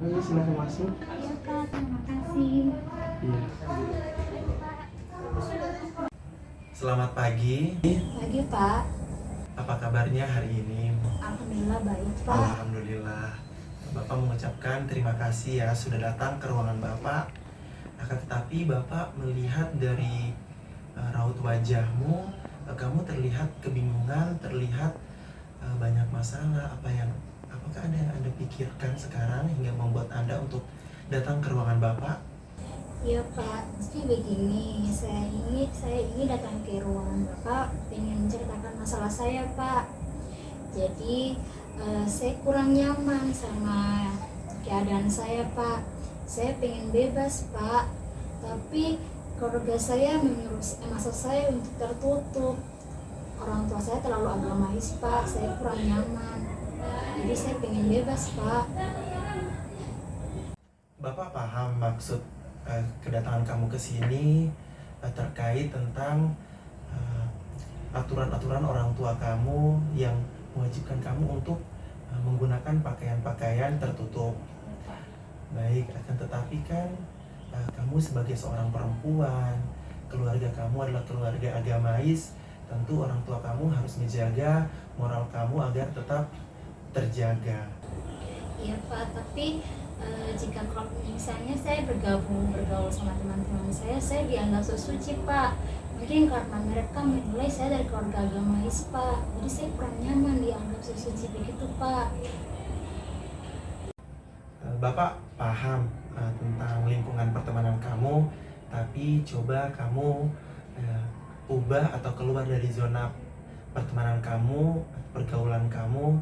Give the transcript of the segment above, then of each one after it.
Ayo silakan masuk. Iya Kak, terima kasih. Iya. Selamat pagi. Pagi Pak. Apa kabarnya hari ini? Alhamdulillah baik Pak. Alhamdulillah. Bapak mengucapkan terima kasih ya sudah datang ke ruangan Bapak. Akan tetapi Bapak melihat dari raut wajahmu, kamu terlihat kebingungan, terlihat banyak masalah. Apakah ada yang Anda pikirkan sekarang hingga membuat Anda untuk datang ke ruangan Bapak? Iya Pak, mesti begini. Saya ini datang ke ruangan Bapak ingin menceritakan masalah saya Pak. Jadi saya kurang nyaman sama keadaan saya Pak. Saya pengen bebas Pak, tapi keluarga saya menyuruh masa saya untuk tertutup. Orang tua saya terlalu agamais Pak, saya kurang nyaman. Jadi saya pengen bebas Pak. Bapak paham maksud kedatangan kamu ke sini terkait tentang aturan-aturan orang tua kamu yang mewajibkan kamu untuk menggunakan pakaian-pakaian tertutup. Baik, akan tetapi kan kamu sebagai seorang perempuan, keluarga kamu adalah keluarga agamais, tentu orang tua kamu harus menjaga moral kamu agar tetap terjaga. Iya Pak, tapi jika kalau misalnya saya bergaul sama teman-teman saya dianggap suci Pak. Mungkin karena mereka menilai saya dari keluarga agamais Pak, jadi saya kurang nyaman dianggap suci begitu Pak. Bapak paham tentang lingkungan pertemanan kamu, tapi coba kamu ubah atau keluar dari zona pertemanan kamu, pergaulan kamu.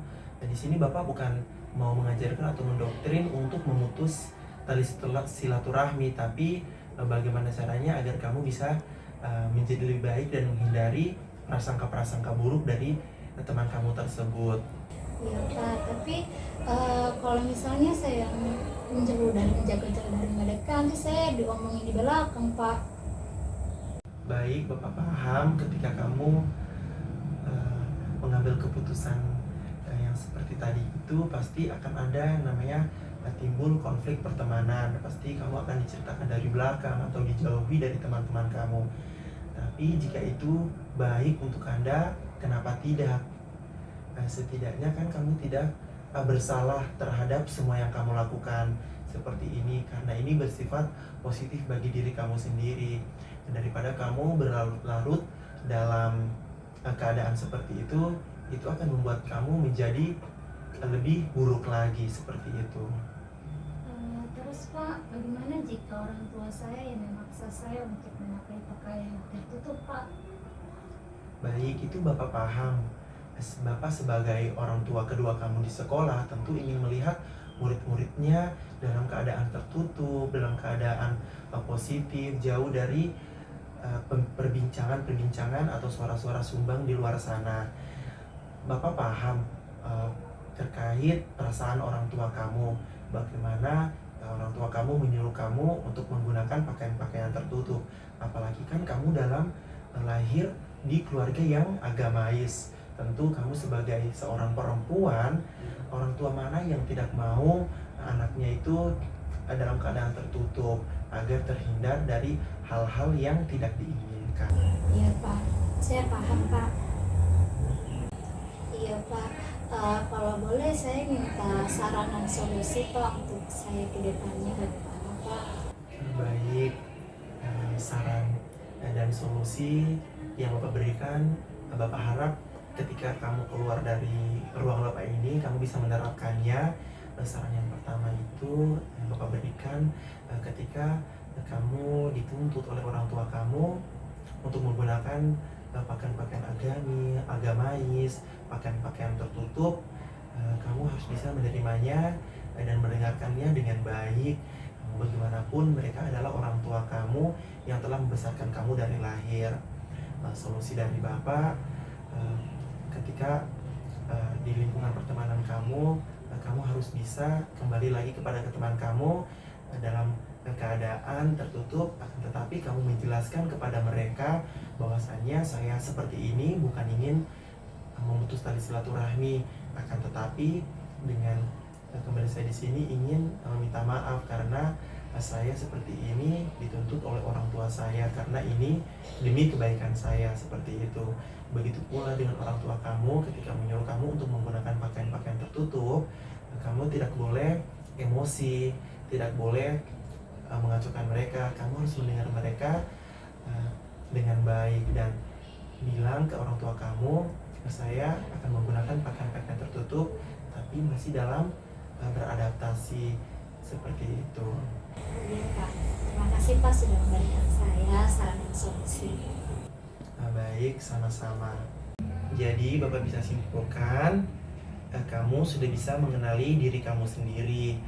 Di sini Bapak bukan mau mengajarkan atau mendoktrin untuk memutus tali silaturahmi, tapi bagaimana caranya agar kamu bisa menjadi lebih baik dan menghindari prasangka-prasangka buruk dari teman kamu tersebut. Iya Pak, tapi kalau misalnya saya menjaga jarak dari mereka, nanti saya diomongin di belakang Pak. Baik, Bapak paham ketika kamu mengambil keputusan yang seperti tadi itu pasti akan ada yang namanya timbul konflik pertemanan. Pasti kamu akan diceritakan dari belakang atau dijauhi dari teman-teman kamu. Tapi jika itu baik untuk Anda, kenapa tidak? Setidaknya kan kamu tidak bersalah terhadap semua yang kamu lakukan seperti ini, karena ini bersifat positif bagi diri kamu sendiri. Daripada kamu berlarut-larut dalam keadaan seperti itu akan membuat kamu menjadi lebih buruk lagi seperti itu. Terus Pak, bagaimana jika orang tua saya yang memaksa saya untuk memakai pakaian tertutup Pak? Baik, itu Bapak paham. Bapak sebagai orang tua kedua kamu di sekolah tentu ingin melihat murid-muridnya dalam keadaan tertutup, dalam keadaan positif, jauh dari perbincangan-perbincangan atau suara-suara sumbang di luar sana. Bapak paham terkait perasaan orang tua kamu, bagaimana orang tua kamu menyuruh kamu untuk menggunakan pakaian-pakaian tertutup. Apalagi kan kamu dalam lahir di keluarga yang agamais. Tentu kamu sebagai seorang perempuan, orang tua mana yang tidak mau anaknya itu dalam keadaan tertutup agar terhindar dari hal-hal yang tidak diinginkan. Iya Pak, saya paham Pak. Iya Pak, kalau boleh saya minta saran dan solusi Pak untuk saya ke depannya bagaimana Pak? Baik, saran dan solusi yang Bapak berikan, Bapak harap ketika kamu keluar dari ruang Bapak ini, kamu bisa menerapkannya. Saran yang pertama itu yang Bapak berikan ketika kamu dituntut oleh orang tua kamu untuk menggunakan pakaian-pakaian agamais, pakaian-pakaian tertutup, kamu harus bisa menerimanya dan mendengarkannya dengan baik. Bagaimanapun mereka adalah orang tua kamu yang telah membesarkan kamu dari lahir. Solusi dari Bapak, ketika di lingkungan pertemanan kamu, kamu harus bisa kembali lagi kepada teman kamu dalam keadaan tertutup, akan tetapi kamu menjelaskan kepada mereka bahwasanya saya seperti ini bukan ingin memutus tali silaturahmi, akan tetapi dengan kembali saya di sini ingin minta maaf karena saya seperti ini dituntut oleh orang tua saya karena ini demi kebaikan saya seperti itu. Begitu pula dengan orang tua kamu ketika menyuruh kamu untuk menggunakan pakaian-pakaian tertutup, kamu tidak boleh emosi, tidak boleh mengacuhkan mereka. Kamu harus mendengar mereka dengan baik dan bilang ke orang tua kamu, saya akan menggunakan pakaian-pakaian tertutup tapi masih dalam beradaptasi seperti itu. Iya Pak, terima kasih Pak sudah memberikan saya saran dan solusi. Baik, sama-sama. Jadi Bapak bisa simpulkan, kamu sudah bisa mengenali diri kamu sendiri.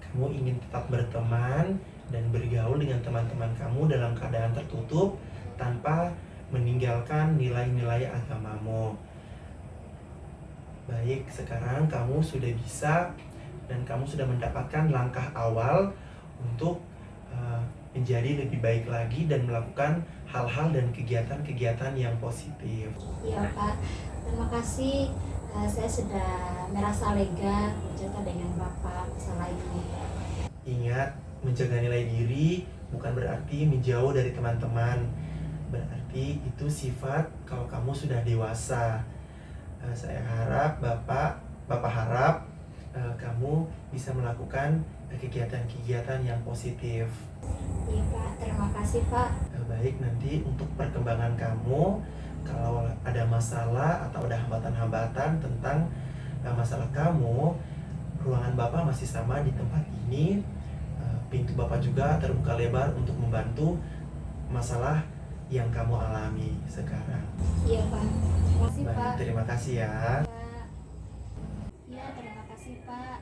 Kamu ingin tetap berteman dan bergaul dengan teman-teman kamu dalam keadaan tertutup tanpa meninggalkan nilai-nilai agamamu. Baik, sekarang kamu sudah bisa dan kamu sudah mendapatkan langkah awal untuk menjadi lebih baik lagi dan melakukan hal-hal dan kegiatan-kegiatan yang positif. Iya Pak, terima kasih. Saya sudah merasa lega bercerita dengan Bapak masalah ini. Ingat, menjaga nilai diri bukan berarti menjauh dari teman-teman. Berarti itu sifat kalau kamu sudah dewasa. Saya harap Bapak harap kamu bisa melakukan kegiatan-kegiatan yang positif. Iya Pak, terima kasih Pak. Baik, nanti untuk perkembangan kamu, kalau ada masalah atau ada hambatan-hambatan tentang masalah kamu, ruangan Bapak masih sama di tempat ini. Pintu Bapak juga terbuka lebar untuk membantu masalah yang kamu alami sekarang. Iya Pak, terima kasih Baik, Pak. terima kasih ya. Iya, terima kasih Pak.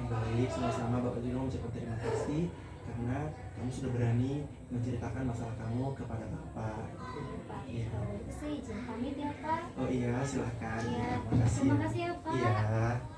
Baik, sama-sama Bapak juga mengucapkan terima kasih karena kamu sudah berani menceritakan masalah kamu kepada Bapak. Pak, Iya. kalau gitu saya izin pamit ya Pak. Oh iya, silakan. Iya, Terima kasih. terima kasih ya Pak. Iya.